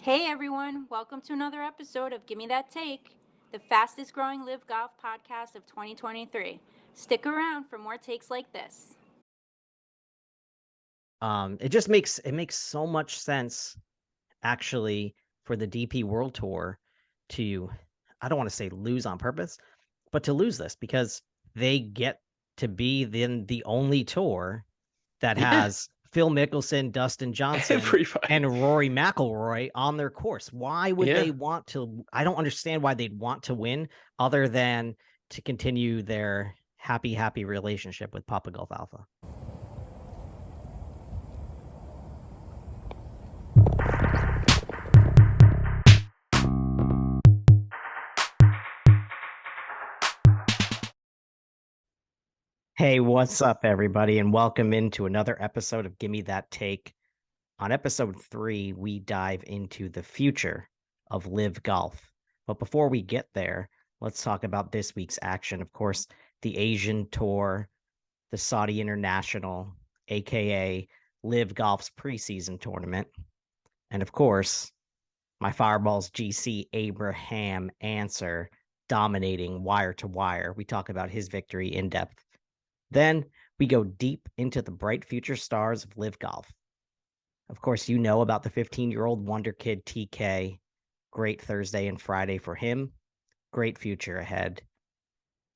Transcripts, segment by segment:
Hey everyone, welcome to another episode of Gimme That Take, the fastest growing LIV Golf podcast of 2023. Stick around for more takes like this. It makes so much sense actually for the DP World Tour to, I don't want to say lose on purpose, but to lose this because they get to be then the only tour that has Phil Mickelson, Dustin Johnson, Everybody. and Rory McIlroy on their course. Why would Yeah. they want to? I don't understand why they'd want to win other than to continue their happy relationship with Papa Golf Alpha. Hey, what's up, everybody, and welcome into another episode of Gimme That Take. On episode 3, we dive into the future of LIV Golf. But before we get there, let's talk about this week's action. Of course, the Asian Tour, the Saudi International, aka LIV Golf's preseason tournament, and of course, my Fireballs GC Abraham Answer dominating wire to wire. We talk about his victory in depth. Then we go deep into the bright future stars of LIV Golf. Of course, you know about the 15-year-old wonder kid TK. Great Thursday and Friday for him. Great future ahead.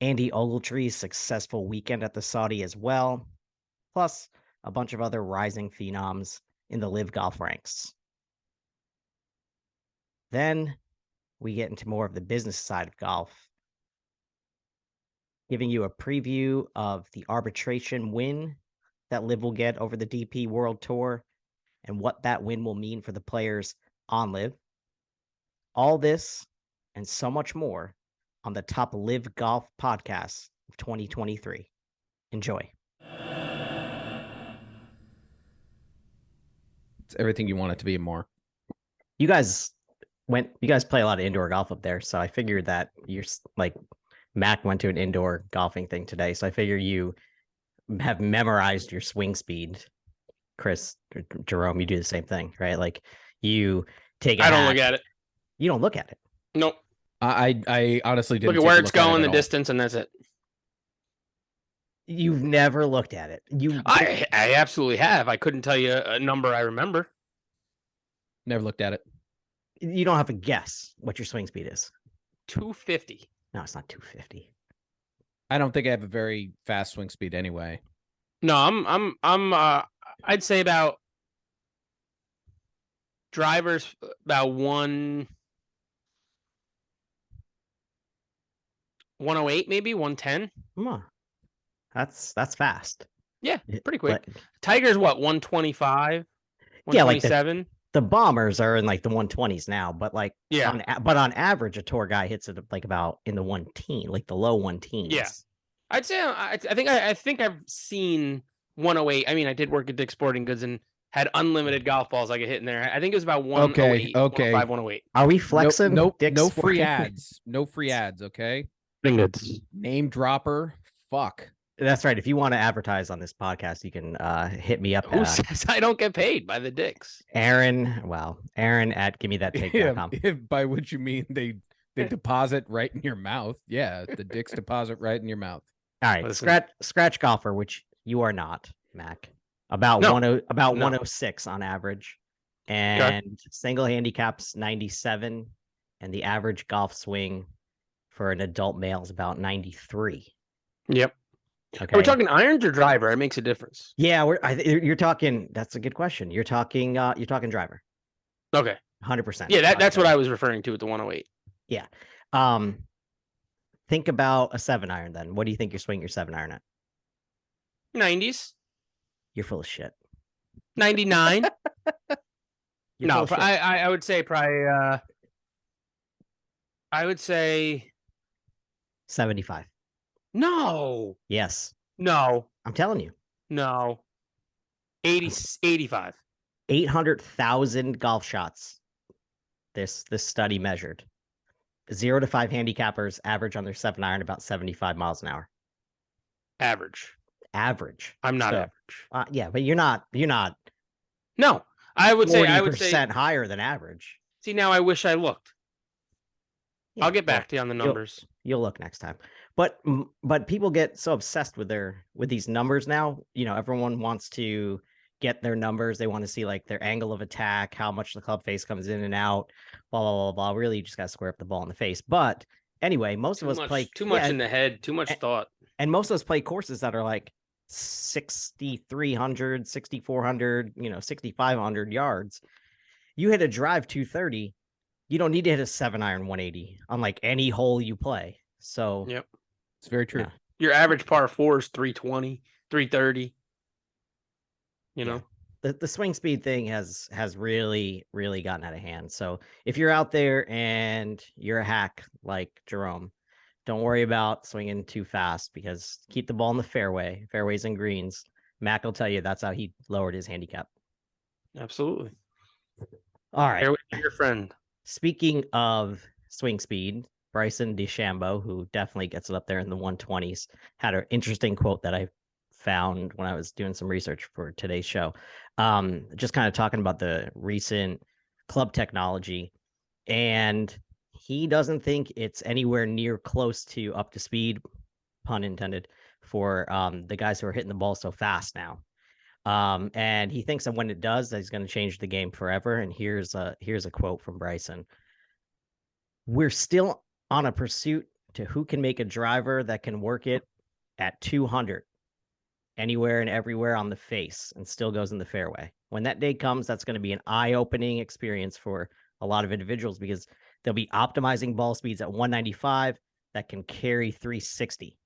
Andy Ogletree's successful weekend at the Saudi as well. Plus a bunch of other rising phenoms in the LIV Golf ranks. Then we get into more of the business side of golf, giving you a preview of the arbitration win that LIV will get over the DP World Tour and what that win will mean for the players on LIV. All this and so much more on the top LIV Golf podcast of 2023. Enjoy. It's everything you want it to be and more. You guys play a lot of indoor golf up there, so I figured that you're like Mac went to an indoor golfing thing today, so I figure you have memorized your swing speed. Chris, Jerome, you do the same thing, right? Like you take I don't look at it. You don't look at it. Nope. I honestly didn't Look at where it's going, the distance, and that's it. You've never looked at it. I absolutely have. I couldn't tell you a number I remember. Never looked at it. You don't have a guess what your swing speed is. 250. No, it's not 250. I don't think I have a very fast swing speed anyway. No, I'm I'd say about drivers about 108 maybe 110. Come on. That's fast. Yeah, pretty quick. But, Tiger's what 125, 127. Yeah, like the bombers are in like the 120s now, but like on average, a tour guy hits it like about in the 110, like the low 110s. Yeah, I'd say I think I've seen 108. I mean, I did work at Dick's Sporting Goods and had unlimited golf balls I could hit in there. I think it was about 108. Okay. 105, 108. Are we flexing? Nope. No free ads. No free ads. Okay. Name dropper. Fuck. That's right. If you want to advertise on this podcast, you can hit me up. Who says I don't get paid by the Dicks? Aaron at gimmethattake.com. Yeah, by which you mean they deposit right in your mouth. Yeah, the Dicks deposit right in your mouth. All right, scratch golfer, which you are not, Mac. About 106 on average, and single handicaps 97, and the average golf swing for an adult male is about 93. Yep. Okay. Are we talking irons or driver? It makes a difference. Yeah, you're talking. That's a good question. You're talking driver. Okay. 100%. Yeah, that's what I was referring to with the 108. Yeah. Think about a 7-iron then. What do you think you're swinging your 7-iron at? 90s. You're full of shit. 99. No, I would say probably. I would say 75. No. Yes. No. I'm telling you. No. 85. 800,000 golf shots. This study measured. 0 to 5 handicappers average on their 7-iron about 75 miles an hour. Average. I'm not average. Yeah, but you're not. No, I would say 40% higher than average. See, now I wish I looked. Yeah, I'll get back to you on the numbers. You'll look next time. But people get so obsessed with these numbers now. You know, everyone wants to get their numbers. They want to see like their angle of attack, how much the club face comes in and out, blah blah blah blah. Really, you just got to square up the ball in the face. But anyway, most of us play too much in the head, too much thought, and most of us play courses that are like 6,300, 6,400, 6,500 yards. You hit a drive 230. You don't need to hit a 7-iron 180 on like any hole you play. So yep, it's very true. Yeah. Your average par 4 is 320, 330. You know, the swing speed thing has really gotten out of hand. So if you're out there and you're a hack like Jerome, don't worry about swinging too fast, because keep the ball in the fairways and greens. Mac will tell you that's how he lowered his handicap. Absolutely. All right. Fairway to your friend. Speaking of swing speed, Bryson DeChambeau, who definitely gets it up there in the 120s, had an interesting quote that I found when I was doing some research for today's show. Just kind of talking about the recent club technology, and he doesn't think it's anywhere near close to up to speed, pun intended, for the guys who are hitting the ball so fast now. And he thinks that when it does, that he's going to change the game forever. And here's a quote from Bryson. "We're still on a pursuit to who can make a driver that can work it at 200 anywhere and everywhere on the face and still goes in the fairway. When that day comes, that's going to be an eye-opening experience for a lot of individuals, because they'll be optimizing ball speeds at 195 that can carry 360.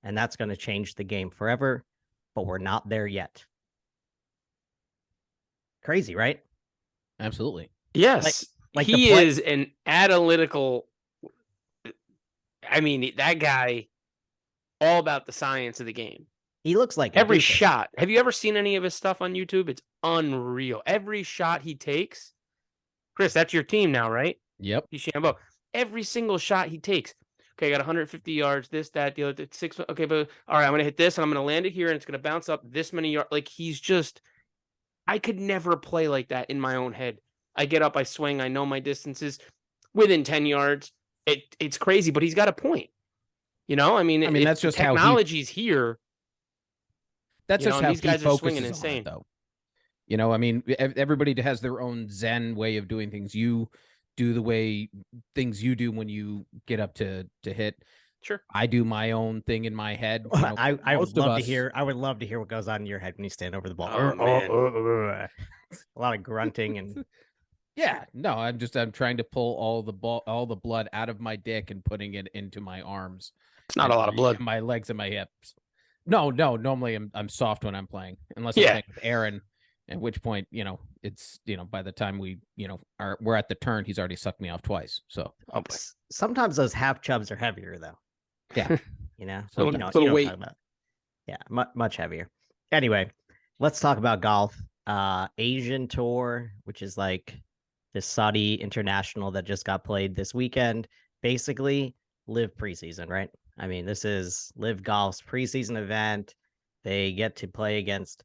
And that's going to change the game forever, but we're not there yet." Crazy, right? Absolutely. Yes. Like he is an analytical. I mean, that guy, all about the science of the game. He looks like every shot. Have you ever seen any of his stuff on YouTube? It's unreal. Every shot he takes. Chris, that's your team now, right? Yep. DeChambeau. Every single shot he takes. Okay, I got 150 yards, this, that, the other, 6. Okay, but all right, I'm going to hit this, and I'm going to land it here, and it's going to bounce up this many yards. Like, he's just, I could never play like that in my own head. I get up, I swing, I know my distances within 10 yards. It's crazy, but he's got a point. You know, I mean, that's just technology's here. That's just how these guys are swinging focuses insane, on it, though. You know, I mean, everybody has their own Zen way of doing things. You do the way things you do when you get up to hit. Sure. I do my own thing in my head. You know, I would love to hear. I would love to hear what goes on in your head when you stand over the ball. A lot of grunting and. Yeah, no, I'm trying to pull all the blood out of my dick and putting it into my arms. It's not a lot of blood. My legs and my hips. No. Normally I'm soft when I'm playing, unless I'm playing with Aaron. At which point, it's by the time we're at the turn, he's already sucked me off twice. So sometimes those half chubs are heavier, though. Yeah, so little weight. Yeah, much heavier. Anyway, let's talk about golf. Asian Tour, which is like this Saudi International that just got played this weekend. Basically, LIV preseason, right? I mean, this is LIV Golf's preseason event. They get to play against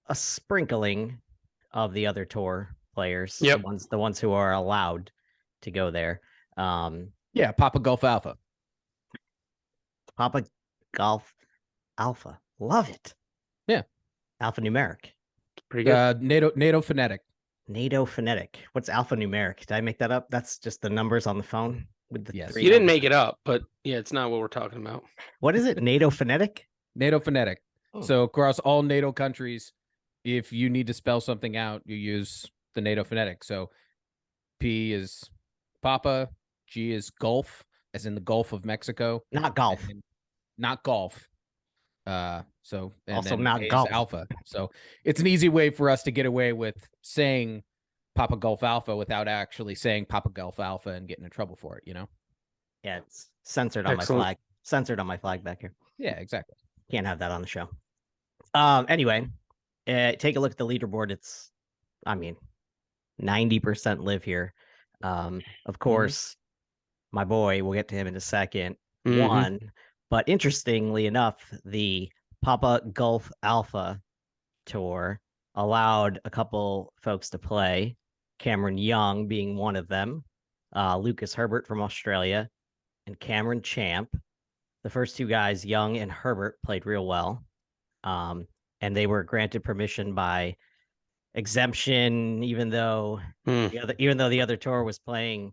a sprinkling of the other tour players. Yep. The ones who are allowed to go there. Papa Golf Alpha. Papa Golf Alpha. Love it. Yeah. Alphanumeric. Pretty good. NATO phonetic. NATO phonetic. What's alphanumeric? Did I make that up? That's just the numbers on the phone with the yes. three You didn't numbers. make it up, but yeah, it's not what we're talking about. What is it? NATO phonetic? NATO phonetic. Oh. So across all NATO countries, if you need to spell something out, you use the NATO phonetic. So P is Papa, G is Gulf, as in the Gulf of Mexico. Not golf. Not golf. Also not A golf. is Alpha. So it's an easy way for us to get away with saying Papa Golf Alpha without actually saying Papa Golf Alpha and getting in trouble for it, Yeah, it's censored on my flag. Censored on my flag back here. Yeah, exactly. Can't have that on the show. Anyway, take a look at the leaderboard. It's, 90% LIV here. Of course, my boy, we'll get to him in a second. Won. But interestingly enough, the Papa Golf Alpha Tour allowed a couple folks to play. Cameron Young being one of them, Lucas Herbert from Australia, and Cameron Champ. The first two guys, Young and Herbert, played real well. And they were granted permission by exemption, even though the other tour was playing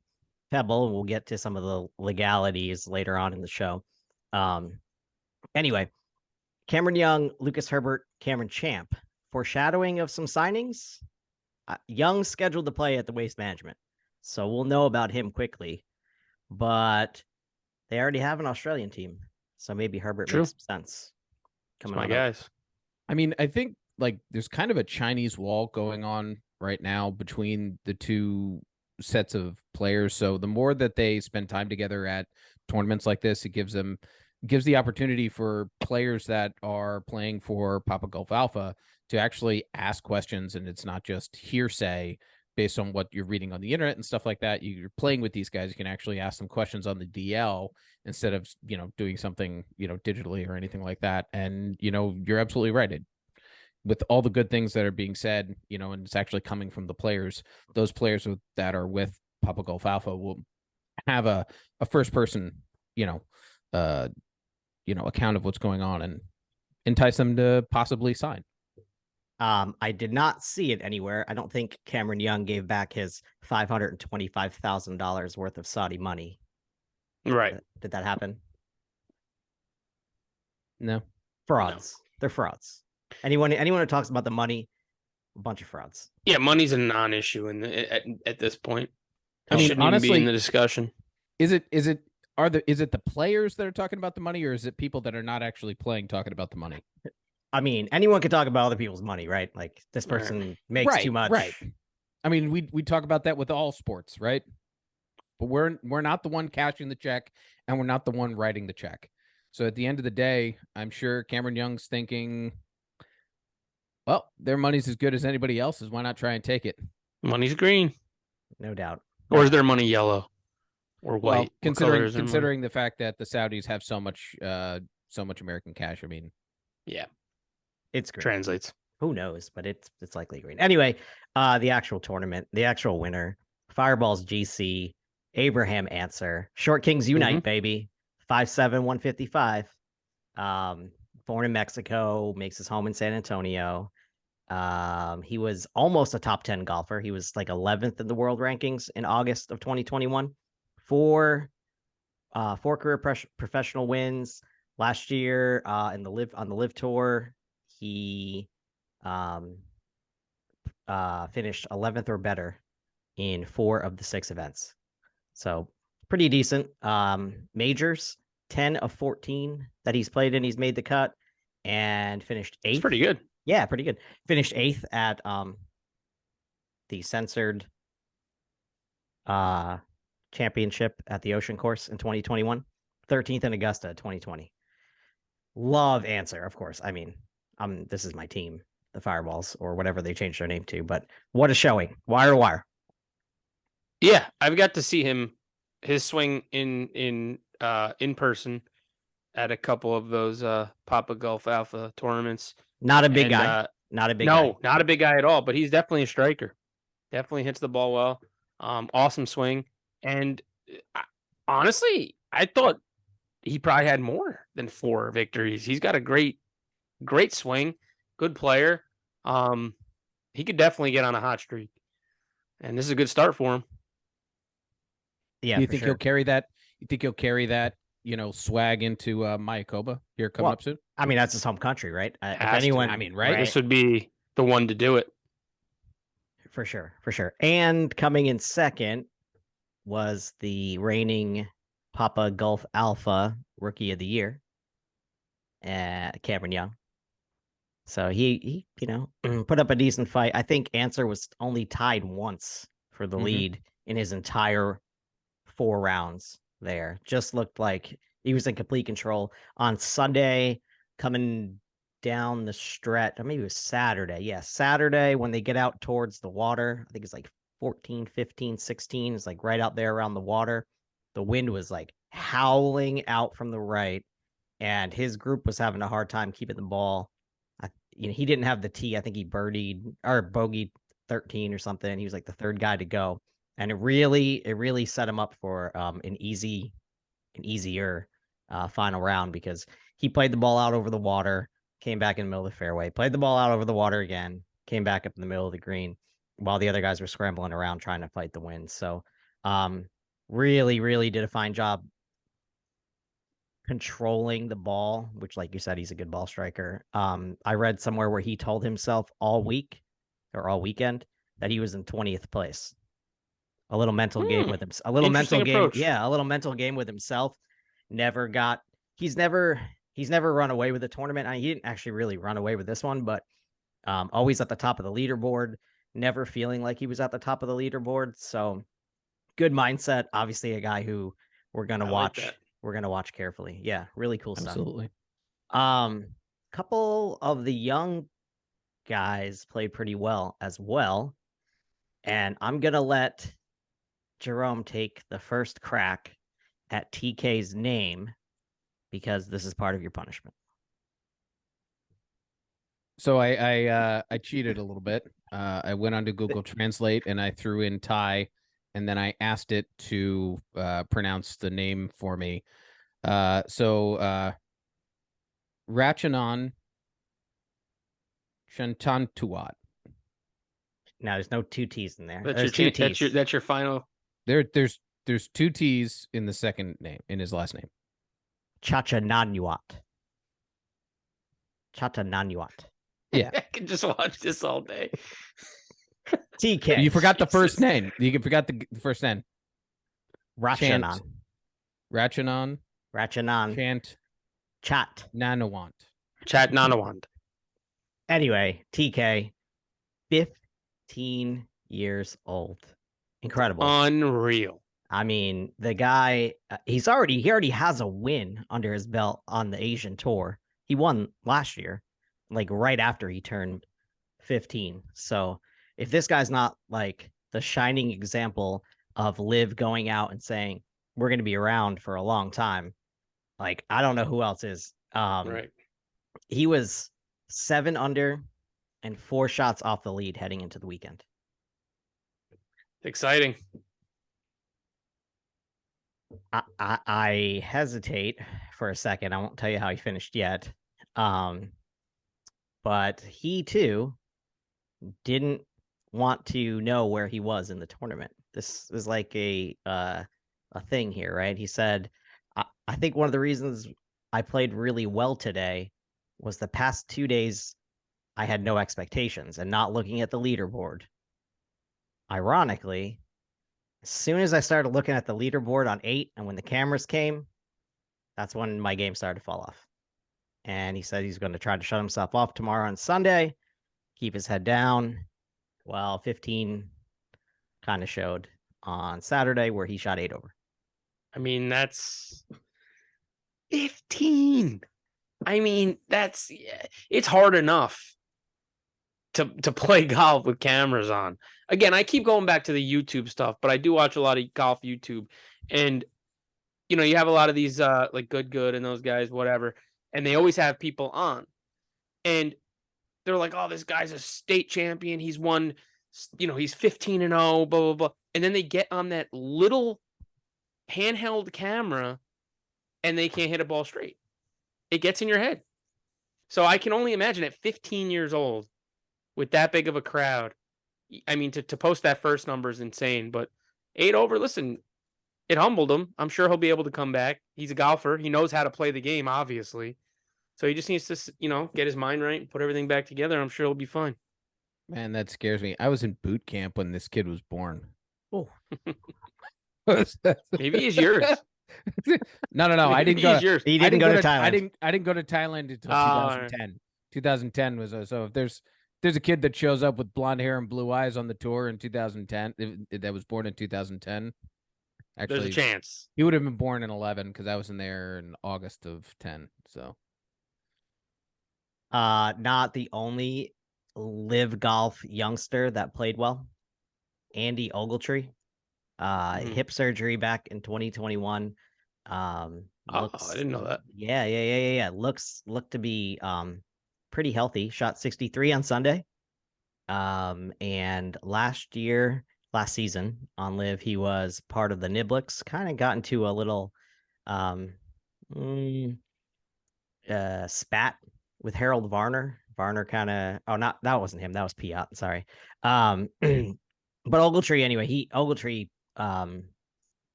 Pebble, and we'll get to some of the legalities later on in the show. Anyway, Cameron Young, Lucas Herbert, Cameron Champ. Foreshadowing of some signings. Young's scheduled to play at the Waste Management, so we'll know about him quickly. But they already have an Australian team, so maybe Herbert makes some sense. Coming on, guys. I mean, I think like there's kind of a Chinese wall going on right now between the two sets of players. So the more that they spend time together at tournaments like this, it gives the opportunity for players that are playing for Papa Golf Alpha to actually ask questions, and it's not just hearsay based on what you're reading on the internet and stuff like that. You're playing with these guys. You can actually ask them questions on the DL instead of, doing something, digitally or anything like that. And, you're absolutely right. With all the good things that are being said, and it's actually coming from the players, those players that are with Papa Golf Alpha will have a first person, account of what's going on and entice them to possibly sign. I did not see it anywhere. I don't think Cameron Young gave back his $525,000 worth of Saudi money. Right. Did that happen? No. Frauds. No. They're frauds. Anyone who talks about the money, a bunch of frauds. Yeah, money's a non-issue at this point. I mean, shouldn't honestly, even be in the discussion. Is it the players that are talking about the money, or is it people that are not actually playing talking about the money? I mean, anyone could talk about other people's money, right? Like this person makes too much. Right. I mean, we talk about that with all sports, right? But we're not the one cashing the check, and we're not the one writing the check. So at the end of the day, I'm sure Cameron Young's thinking, well, their money's as good as anybody else's. Why not try and take it? Money's green. No doubt. Or is their money yellow or white? Well, considering the fact that the Saudis have so much American cash, I mean, yeah. It's green. Translates. Who knows, but it's likely green. Anyway, the actual tournament, the actual winner, Fireballs GC, Abraham Answer, Short Kings Unite, baby. 5'7", 155. Born in Mexico, makes his home in San Antonio. He was almost a top 10 golfer. He was like 11th in the world rankings in August of 2021. Four career professional wins last year on the LIV Tour. He finished 11th or better in 4 of the 6 events. So pretty decent. Majors, 10 of 14 that he's played in, he's made the cut and finished 8th. It's pretty good. Yeah, pretty good. Finished 8th at the censored championship at the Ocean Course in 2021. 13th in Augusta 2020. Love Answer, of course. I mean, this is my team, the Fireballs, or whatever they changed their name to. But what a showing, wire to wire. Yeah, I've got to see his swing in person at a couple of those Papa Golf Alpha tournaments. Not a big guy. Not a big guy. No, not a big guy at all. But he's definitely a striker. Definitely hits the ball well. Awesome swing. And honestly, I thought he probably had more than 4 victories. He's got a great swing, good player. He could definitely get on a hot streak, and this is a good start for him. Yeah, you think he'll carry that? You think he'll carry that? Swag into Mayakoba here coming up soon. I mean, that's his home country, right? If anyone, I mean, right? This would be the one to do it for sure. And coming in second was the reigning Papa Golf Alpha Rookie of the Year, Cameron Young. So he put up a decent fight. I think Answer was only tied once for the lead in his entire 4 rounds there. Just looked like he was in complete control. On Sunday, coming down the stretch, or maybe it was Saturday. Yeah, Saturday when they get out towards the water, I think it's like 14, 15, 16. It's like right out there around the water. The wind was like howling out from the right, and his group was having a hard time keeping the ball. He didn't have the tee. I think he bogeyed 13 or something. He was like the third guy to go, and it really set him up for an easier final round, because he played the ball out over the water, came back in the middle of the fairway, played the ball out over the water again, came back up in the middle of the green, while the other guys were scrambling around trying to fight the wind. So really did a fine job controlling the ball, which, like you said, he's a good ball striker. I read somewhere where he told himself all weekend that he was in 20th place. A little mental game with him. A little mental game. Approach. Yeah, a little mental game with himself. He's never run away with a tournament. He didn't actually really run away with this one, but always at the top of the leaderboard, never feeling like he was at the top of the leaderboard. So good mindset. Obviously a guy who we're gonna watch. Like we're gonna watch carefully. Yeah, really cool stuff. Absolutely. Couple of the young guys played pretty well as well. And I'm gonna let Jerome take the first crack at TK's name, because this is part of your punishment. So I cheated a little bit. I went onto Google Translate and I threw in Thai, and then I asked it to pronounce the name for me. So Ratchanan Shantantuat. Now there's no two T's in there. That's There's two T's. That's your final. There's two T's in the second name, in his last name. Chachananyuat. Chatananyuat. Yeah. I can just watch this all day. TK. You forgot the first name. You forgot the first name. Ratchanan. Ratchanan. Ratchanan. Chat. Nanawant. Chat Nanawand. Anyway, TK, 15 years old. Incredible. Unreal. I mean, the guy, he already has a win under his belt on the Asian tour. He won last year, like right after he turned 15. So if this guy's not like the shining example of LIV going out and saying, we're going to be around for a long time, like, I don't know who else is. Right. He was 7 under and 4 shots off the lead heading into the weekend. Exciting. I hesitate for a second. I won't tell you how he finished yet. But he too didn't want to know where he was in the tournament. This is like a thing here, right? He said, I think one of the reasons I played really well today was the past 2 days I had no expectations and not looking at the leaderboard. Ironically, as soon as I started looking at the leaderboard on 8 and when the cameras came, that's when my game started to fall off. And he said he's going to try to shut himself off tomorrow on Sunday, keep his head down. Well, 15 kind of showed on Saturday where he shot 8 over. I mean, that's 15. I mean, it's hard enough to play golf with cameras on. Again, I keep going back to the YouTube stuff, but I do watch a lot of golf YouTube, and you know, you have a lot of these like good and those guys, whatever, and they always have people on, and they're like, oh, this guy's a state champion, he's won, you know, he's 15-0, blah blah blah, and then they get on that little handheld camera and they can't hit a ball straight. It gets in your head. So I can only imagine at 15 years old with that big of a crowd. I mean, to post that first number is insane, but 8 over, listen, it humbled him. I'm sure he'll be able to come back. He's a golfer. He knows how to play the game, obviously. So he just needs to, you know, get his mind right and put everything back together. I'm sure he'll be fine. Man, that scares me. I was in boot camp when this kid was born. Oh. Maybe he's yours. No. I didn't go. He didn't go to Thailand. I didn't go to Thailand until 2010. Right. 2010 was so. If there's a kid that shows up with blonde hair and blue eyes on the tour in 2010 that was born in 2010. Actually, There's a chance. He would have been born in 11 because I was in there in August of 10. So, not the only LIV Golf youngster that played well. Andy Ogletree, hip surgery back in 2021. I didn't know that. Yeah. Looked to be pretty healthy. Shot 63 on Sunday. And last season on Live, he was part of the Niblets. Kind of got into a little mm, spat with Harold Varner. Varner kind of not that wasn't him, that was Piot. Sorry. But Ogletree anyway. Ogletree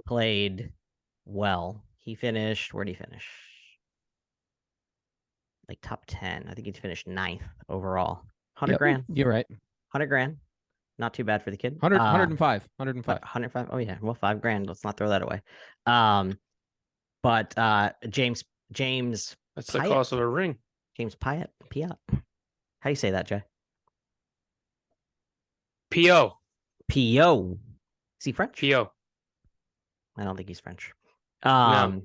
played well. He finished. Where did he finish? Like top 10. I think he finished 9th overall. 100 grand. You're right. 100 grand. Not too bad for the kid. 105. 105. Oh yeah. Well, 5 grand. Let's not throw that away. But James That's the Piot. cost of a ring. James Piot. How do you say that, Jay? P.O. P.O. Is he French? P.O. I don't think he's French. No.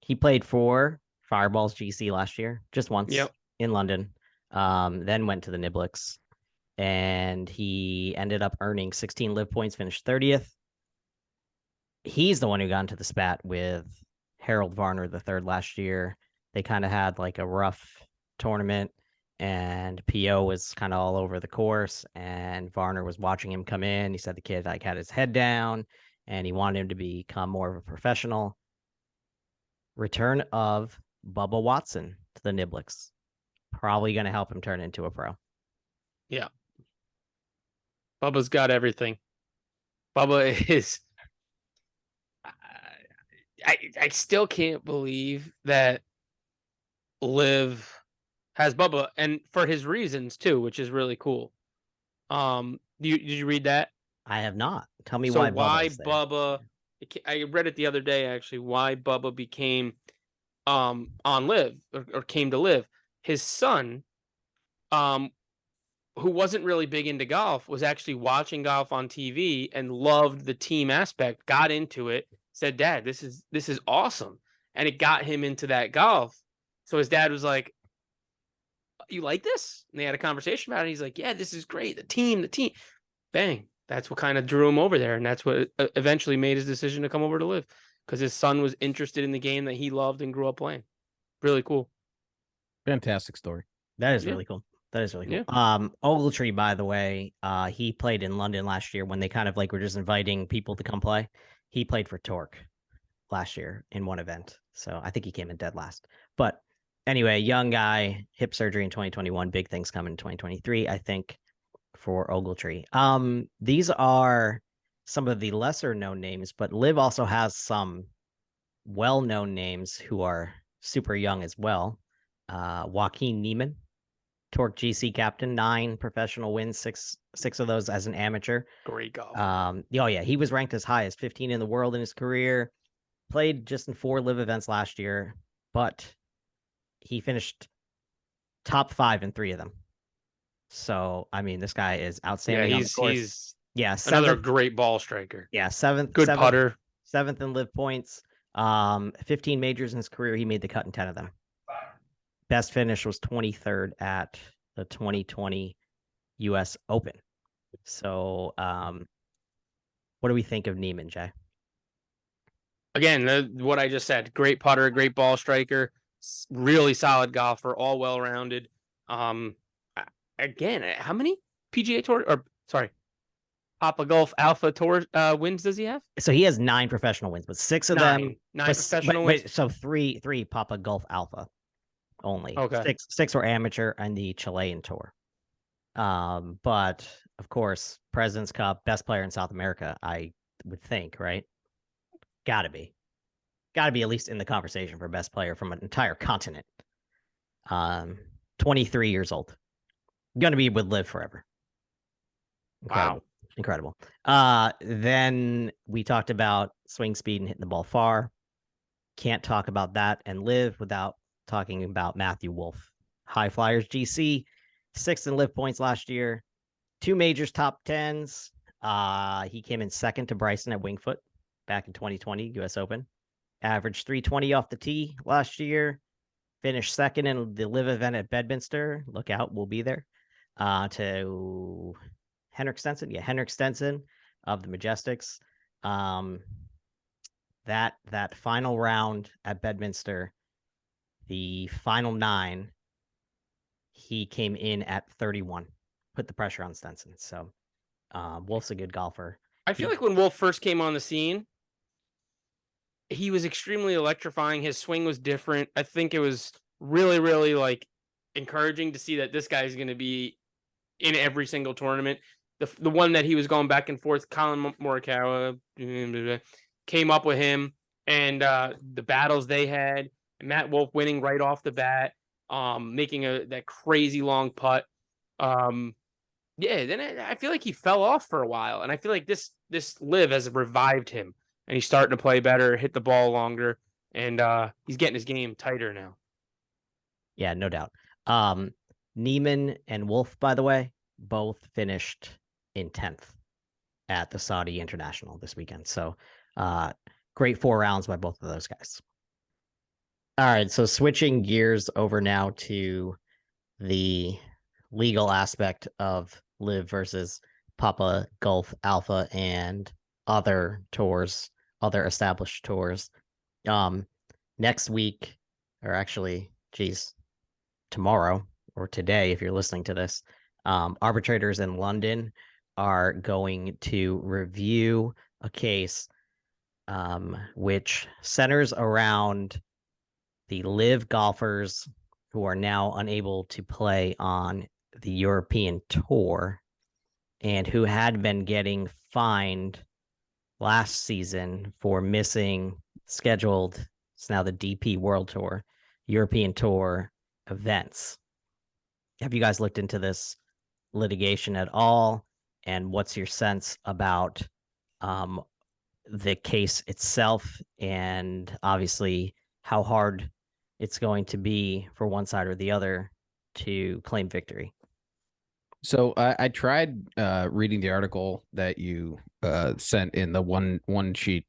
He played for Fireballs GC last year, just once in London. Then went to the Niblets, and he ended up earning 16 live points, finished 30th. He's the one who got into the spat with Harold Varner III last year. They kind of had like a rough tournament, and P.O. was kind of all over the course, and Varner was watching him come in. He said the kid like had his head down, and he wanted him to become more of a professional. Return of Bubba Watson to the Niblets. Probably going to help him turn into a pro. Yeah. Bubba's got everything. Bubba is... I still can't believe that Liv has Bubba, and for his reasons too, which is really cool. Did you read that? I have not. Tell me So why Bubba. I read it the other day actually. Why Bubba became on Liv or came to Liv. His son, who wasn't really big into golf, was actually watching golf on TV and loved the team aspect. Got into it. Said, "Dad, this is awesome," and it got him into that golf. So his dad was like, "You like this?" And they had a conversation about it. He's like, "Yeah, this is great. The team." Bang. That's what kind of drew him over there, and that's what eventually made his decision to come over to Live, because his son was interested in the game that he loved and grew up playing. Really cool. Fantastic story. That is really cool. That is really cool. Yeah. Ogletree, by the way, he played in London last year when they kind of like were just inviting people to come play. He played for Torque last year in one event. So I think he came in dead last. But anyway, young guy, hip surgery in 2021, big things coming in 2023, I think, for Ogletree. These are some of the lesser known names, but Liv also has some well-known names who are super young as well. Joaquin Neiman, Torque GC captain, 9 professional wins, six of those as an amateur. Great golf. He was ranked as high as 15 in the world in his career. Played just in 4 live events last year, but he finished top 5 in 3 of them. So, I mean, this guy is outstanding on the course. He's another great ball striker. Yeah, seventh putter. 7th in live points. 15 majors in his career. He made the cut in 10 of them. Best finish was 23rd at the 2020 U.S. Open. So, what do we think of Neiman, Jay? Again, what I just said. Great putter, great ball striker, really solid golfer, all well-rounded. Again, how many PGA Tour Papa Golf Alpha Tour wins does he have? So he has 9 professional wins, but 6 of them professional wins. So three Papa Golf Alpha only. Okay. 6 were amateur and the Chilean Tour. But of course, President's Cup, best player in South America, I would think, right? Gotta be at least in the conversation for best player from an entire continent. 23 years old. Gonna be with Liv forever. Wow. Incredible. Then we talked about swing speed and hitting the ball far. Can't talk about that and Liv without talking about Matthew Wolff. High Flyers GC, 6th in live points last year. 2 majors top 10s. He came in 2nd to Bryson at Winged Foot back in 2020 U.S. Open. Averaged 320 off the tee last year. Finished 2nd in the live event at Bedminster. Look out, we'll be there. To Henrik Stenson. Yeah, Henrik Stenson of the Majestics. That final round at Bedminster, the final 9, he came in at 31. put the pressure on Stenson. So Wolf's a good golfer. I feel like when Wolf first came on the scene, he was extremely electrifying. His swing was different. I think it was really, really like encouraging to see that this guy is going to be in every single tournament. The one that he was going back and forth, Colin Morikawa came up with him, and the battles they had, Matt Wolff winning right off the bat, making that crazy long putt. Then I feel like he fell off for a while, and I feel like this LIV has revived him, and he's starting to play better, hit the ball longer, and he's getting his game tighter now. Yeah, no doubt. Neiman and Wolf, by the way, both finished in 10th at the Saudi International this weekend. So great 4 rounds by both of those guys. All right, so switching gears over now to the legal aspect of LIV versus Papa Golf Alpha and other tours, other established tours. Next week, or actually, tomorrow or today, if you're listening to this, arbitrators in London are going to review a case which centers around the LIV golfers who are now unable to play on the European Tour and who had been getting fined last season for missing scheduled, it's now the DP World Tour, European Tour events. Have you guys looked into this litigation at all? And what's your sense about the case itself, and obviously how hard it's going to be for one side or the other to claim victory? So I tried reading the article that you sent in the one sheet.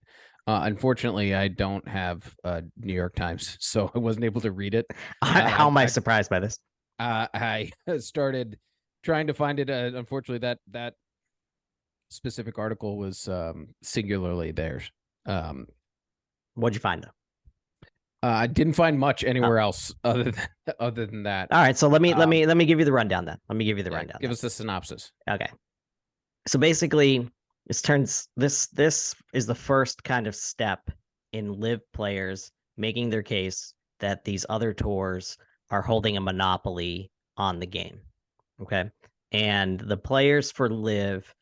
Unfortunately, I don't have New York Times, so I wasn't able to read it. How am I surprised by this? I started trying to find it. Unfortunately, that specific article was singularly theirs. What'd you find though? I didn't find much anywhere else other than that. All right, so let me give you the rundown then. Let me give you the rundown. Give us the synopsis. Okay. So basically, this is the first kind of step in LIV players making their case that these other tours are holding a monopoly on the game. Okay. And the players for LIV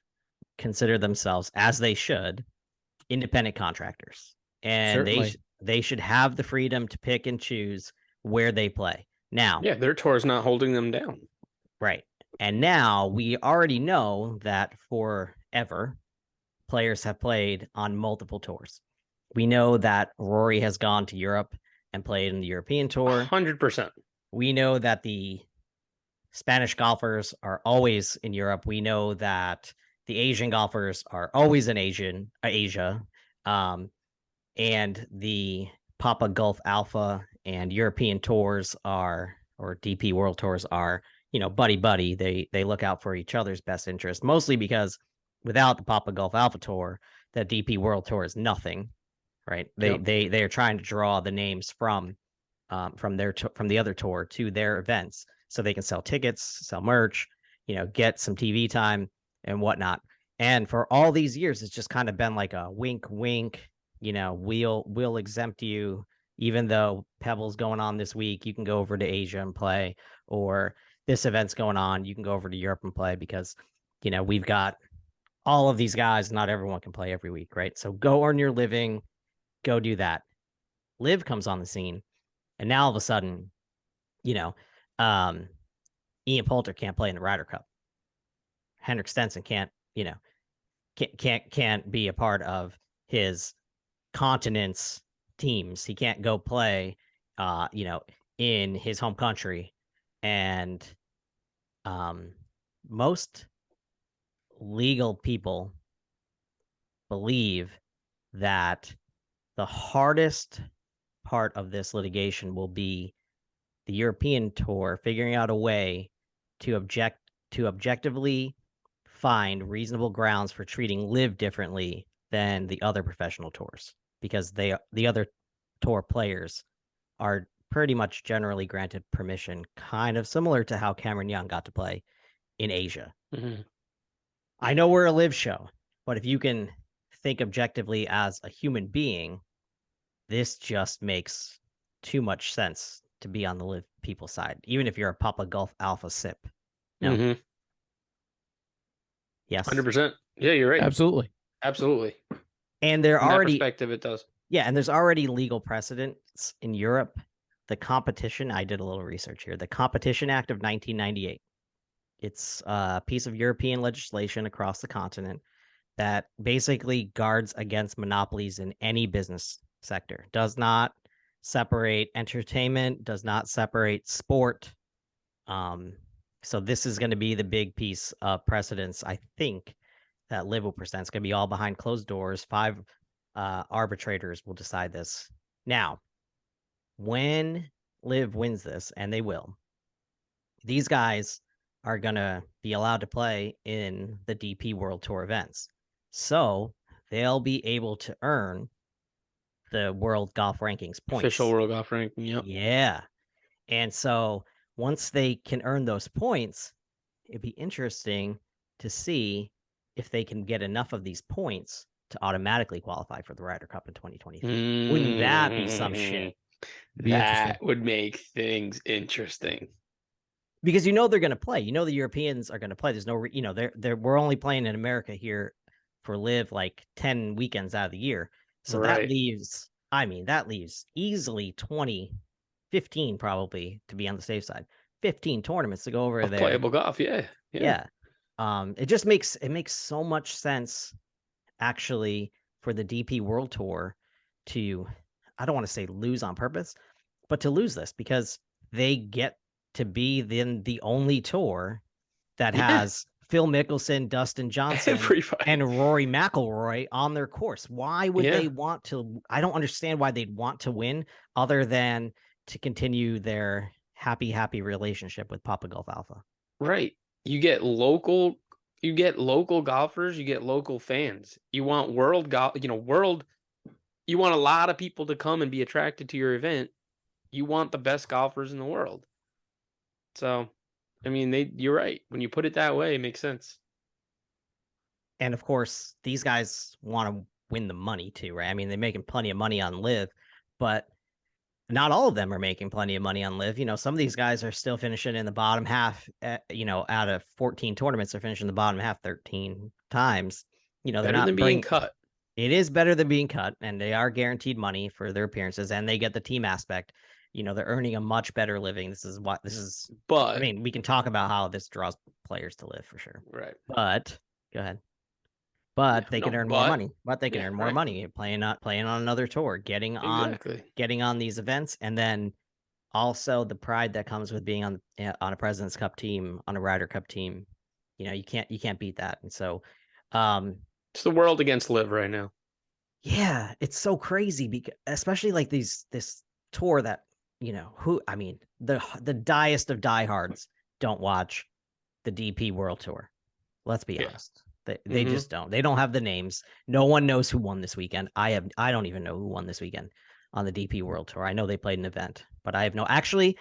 consider themselves, as they should, independent contractors. And they should have the freedom to pick and choose where they play. Now, yeah, their tour is not holding them down. Right. And now we already know that forever, players have played on multiple tours. We know that Rory has gone to Europe and played in the European Tour. 100%. We know that the Spanish golfers are always in Europe. We know that the Asian golfers are always in Asia. And the Papa Golf Alpha and European tours or DP World Tours are, buddy. They look out for each other's best interest, mostly because without the Papa Golf Alpha Tour, the DP World Tour is nothing, right? They are trying to draw the names from the other tour to their events so they can sell tickets, sell merch, get some TV time and whatnot. And for all these years, it's just kind of been like a wink, wink. We'll exempt you, even though Pebble's going on this week, you can go over to Asia and play, or this event's going on, you can go over to Europe and play because, we've got all of these guys. Not everyone can play every week, right? So go earn your living, go do that. LIV comes on the scene, and now all of a sudden, Ian Poulter can't play in the Ryder Cup. Henrik Stenson can't be a part of his continent's teams. He can't go play in his home country. And most legal people believe that the hardest part of this litigation will be the European Tour figuring out a way to objectively find reasonable grounds for treating LIV differently than the other professional tours, because the other tour players are pretty much generally granted permission, kind of similar to how Cameron Young got to play in Asia. Mm-hmm. I know we're a live show, but if you can think objectively as a human being, this just makes too much sense to be on the live people side, even if you're a Papa Golf Alpha sip. No. Mm-hmm. Yes. 100%. Yeah, you're right. Absolutely. Absolutely. And they're From that already perspective, it does. Yeah, and there's already legal precedents in Europe. The competition, I did a little research here. The Competition Act of 1998. It's a piece of European legislation across the continent that basically guards against monopolies in any business sector. Does not separate entertainment, does not separate sport. So this is going to be the big piece of precedence, I think, that LIV will present. It's going to be all behind closed doors. 5 arbitrators will decide this. Now, when LIV wins this, and they will, these guys are going to be allowed to play in the DP World Tour events. So they'll be able to earn the World Golf Rankings points. Official World Golf Ranking. Yep. Yeah. And so once they can earn those points, it'd be interesting to see if they can get enough of these points to automatically qualify for the Ryder Cup in 2023. Wouldn't that be some shit? Be interesting. That would make things interesting. Because they're going to play. The Europeans are going to play. There's no, we're only playing in America here for LIV like 10 weekends out of the year. So that leaves easily 15 probably to be on the safe side. 15 tournaments to go over there. Playable golf, yeah. It just makes so much sense actually for the DP World Tour to, I don't want to say lose on purpose, but to lose this because they get to be then the only tour that has Phil Mickelson, Dustin Johnson, and Rory McIlroy on their course. Why would they want to? I don't understand why they'd want to win other than to continue their happy relationship with Papa Golf Alpha. Right. You get local golfers, you get local fans. You want world golf, you want a lot of people to come and be attracted to your event. You want the best golfers in the world. So, you're right. When you put it that way, it makes sense. And of course, these guys want to win the money too, right? They're making plenty of money on LIV, but not all of them are making plenty of money on LIV. Some of these guys are still finishing in the bottom half, out of 14 tournaments, they're finishing the bottom half 13 times. They're better not than being cut. It is better than being cut, and they are guaranteed money for their appearances, and they get the team aspect. They're earning a much better living. But we can talk about how this draws players to LIV for sure. Right. But go ahead. But they can earn more money. But they can earn more money playing on another tour, getting on these events, and then also the pride that comes with being on a President's Cup team, on a Ryder Cup team. You can't beat that. And so, it's the world against LIV right now. Yeah, it's so crazy because especially like this tour that the diest of diehards don't watch the DP World Tour. Let's be honest. They just don't. They don't have the names. No one knows who won this weekend. I don't even know who won this weekend on the DP World Tour. I know they played an event, but I have no. Actually,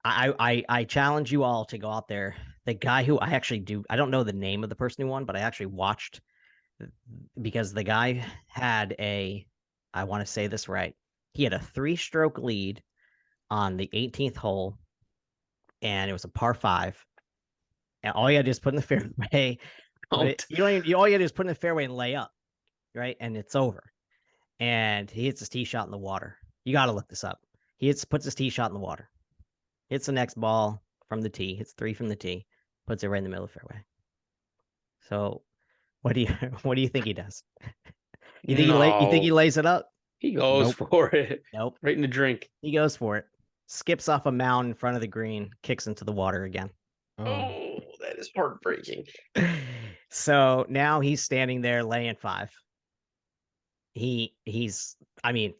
I challenge you all to go out there. The guy who I don't know the name of the person who won, but I actually watched because the guy had I want to say this right. He had a 3-stroke lead on the 18th hole, and it was a par 5. And all you had to do is put in the fairway. All you had to do is put in the fairway and lay up, right? And it's over. And he hits his tee shot in the water. You got to look this up. Puts his tee shot in the water, hits the next ball from the tee, hits 3 from the tee, puts it right in the middle of the fairway. So, what do you think he does? You think he lays it up? He goes for it. Nope. Right in the drink. He goes for it. Skips off a mound in front of the green, kicks into the water again. Oh, that is heartbreaking. So now he's standing there laying 5. He's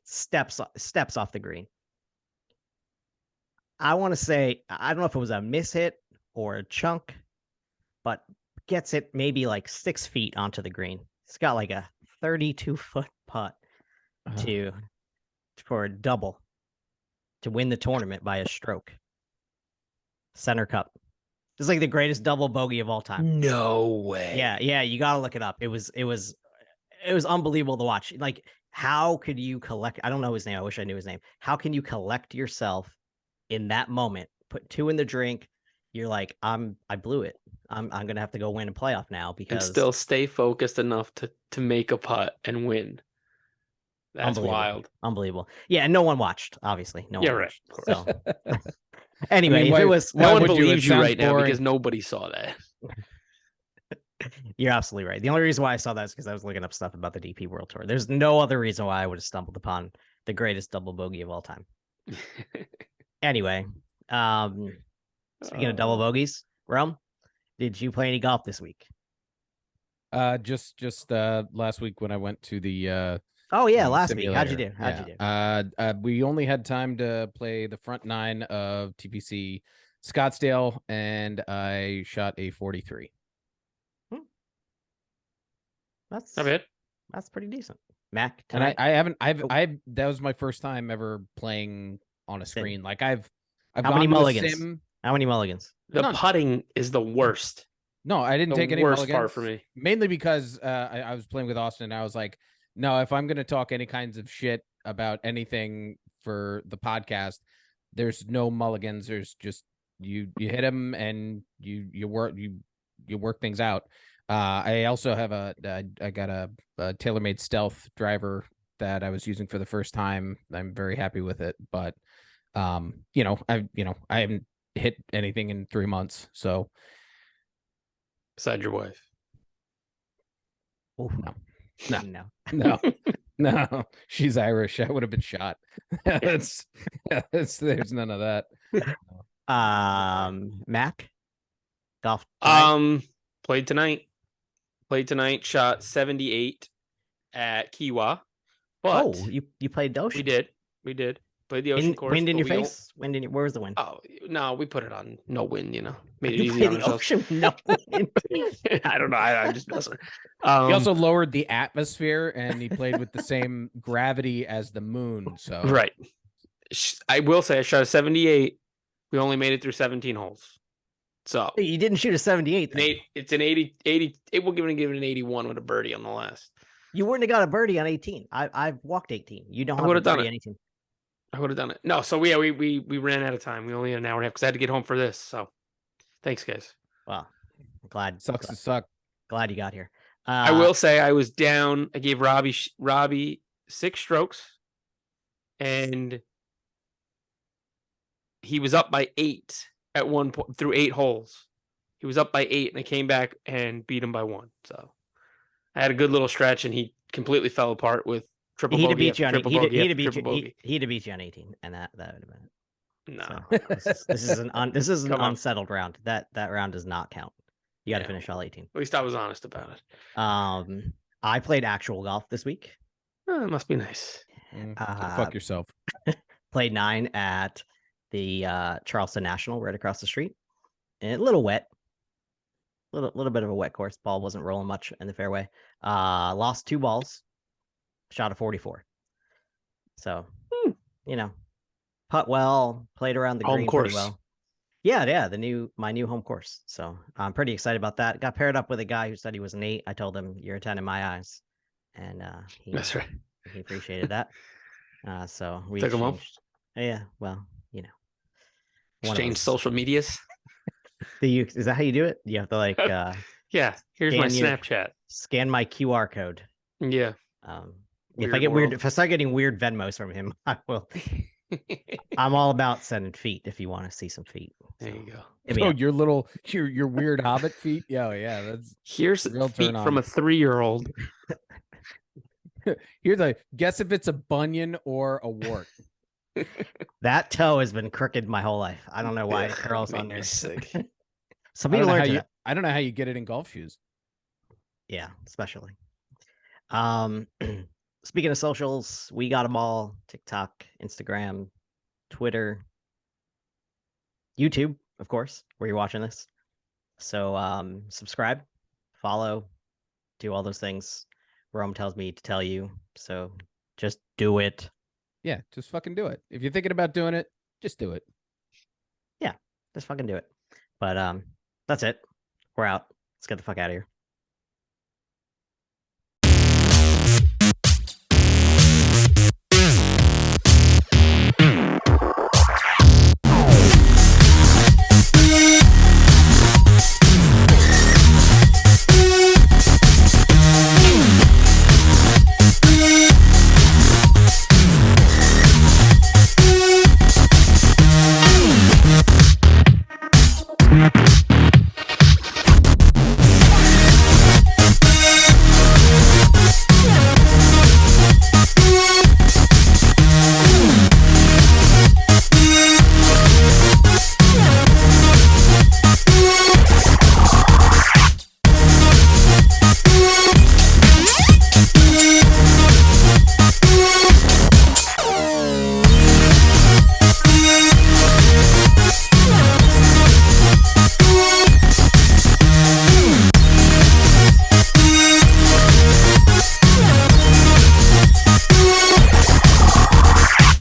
steps off the green. I want to say, I don't know if it was a mishit or a chunk, but gets it maybe like 6 feet onto the green. It's got like a 32-foot putt for a double to win the tournament by a stroke. Center Cup. It's like the greatest double bogey of all time. No way. Yeah, you gotta look it up. It was unbelievable to watch. Like, how could you collect? I don't know his name. I wish I knew his name. How can you collect yourself in that moment? Put 2 in the drink. You're like, I blew it. I'm gonna have to go win a playoff now And because still stay focused enough to make a putt and win. That's wild. Unbelievable. Yeah, and no one watched. Obviously, no one Yeah, right. watched. Of course. So anyway, I mean, if it was, No one would you? It believes you sounds right now boring. because nobody saw that. you're absolutely right. The only reason why I saw that is because I was looking up stuff about the DP World Tour. There's no other reason why I would have stumbled upon the greatest double bogey of all time. Anyway, speaking of double bogeys, Rome, did you play any golf this week? Just last week when I went to the Oh yeah, the last week. How'd you simulator. do? How'd you do? We only had time to play the front 9 of TPC Scottsdale, and I shot a 43. That's Not bad. That's pretty decent. Mac, And I haven't Oh. that was my first time ever playing on a screen. Like I've How gone many to a mulligans? sim. How many mulligans? The None. putting is the worst. No, I didn't The take any worst part mulligans, for me. mainly because I was playing with Austin and I was like, no, if I'm going to talk any kinds of shit about anything for the podcast, there's no mulligans. There's just you hit them and you work things out. I also have I got a TaylorMade Stealth driver that I was using for the first time. I'm very happy with it, but I haven't hit anything in 3 months, so. Besides your wife. Oh No. no. No, she's Irish. I would have been shot. There's none of that. Mac, golf. Tonight? Played tonight. Shot 78 at Kiwa. But you played the ocean. We did. Played the ocean course. Wind in but your we face. Where was the wind? Oh no, we put it on no wind. Made it You easy play on the ourselves. ocean. No wind. I don't know. I'm just messing. He also lowered the atmosphere, and he played with the same gravity as the moon. So right. I will say I shot a 78. We only made it through 17 holes. So You didn't shoot a 78. it's an 80. It will give it an 81 with a birdie on the last. You wouldn't have got a birdie on 18. I've walked 18. You don't have would a have done birdie it. on 18. I would have done it. No, so we ran out of time. We only had an hour and a half because I had to get home for this. So thanks, guys. Well, I'm glad. sucks to suck. Glad you got here. I will say I was down. I gave Robbie 6 strokes, and he was up by 8 at one point through 8 holes. He was up by 8, and I came back and beat him by 1. So I had a good little stretch, and he completely fell apart with triple He'd bogey. have beat you on triple 18. bogey. He'd have beat you on 18, and that would have been it. No, So, this is an Come on. unsettled round. That round does not count. You got to finish all 18. At least I was honest about it. I played actual golf this week. Oh, it must be nice. Go fuck yourself. Played 9 at the Charleston National right across the street. And a little wet. Little bit of a wet course. Ball wasn't rolling much in the fairway. Lost 2 balls. Shot a 44. So, putt well, played around the Home green course. pretty well. Yeah, my new home course. So I'm pretty excited about that. Got paired up with a guy who said he was an 8. I told him you're a 10 in my eyes, and That's right. he appreciated that. So we Took him home. exchanged. Yeah, well, one of Exchange those. social medias. Is that how you do it? You have to like Yeah, here's my scan your- Snapchat. scan my QR code. Yeah. If Weird I get world. weird, if I start getting weird Venmos from him, I will. I'm all about sending feet if you want to see some feet. There So, you go. hit me Oh, up. your weird hobbit feet. Yeah, that's Here's Real feet turn from on. a 3-year-old. here's a guess if it's a bunion or a wart. That toe has been crooked my whole life. I don't know why it curls Made on me there. sick. Some I don't people know learn how to you. that. I don't know how you get it in golf shoes. Yeah, especially. Speaking of socials, we got them all: TikTok, Instagram, Twitter, YouTube, of course, where you're watching this. So subscribe, follow, do all those things. Rome tells me to tell you. So just do it. Yeah, just fucking do it. If you're thinking about doing it, just do it. Just fucking do it. But That's it. We're out. Let's get the fuck out of here.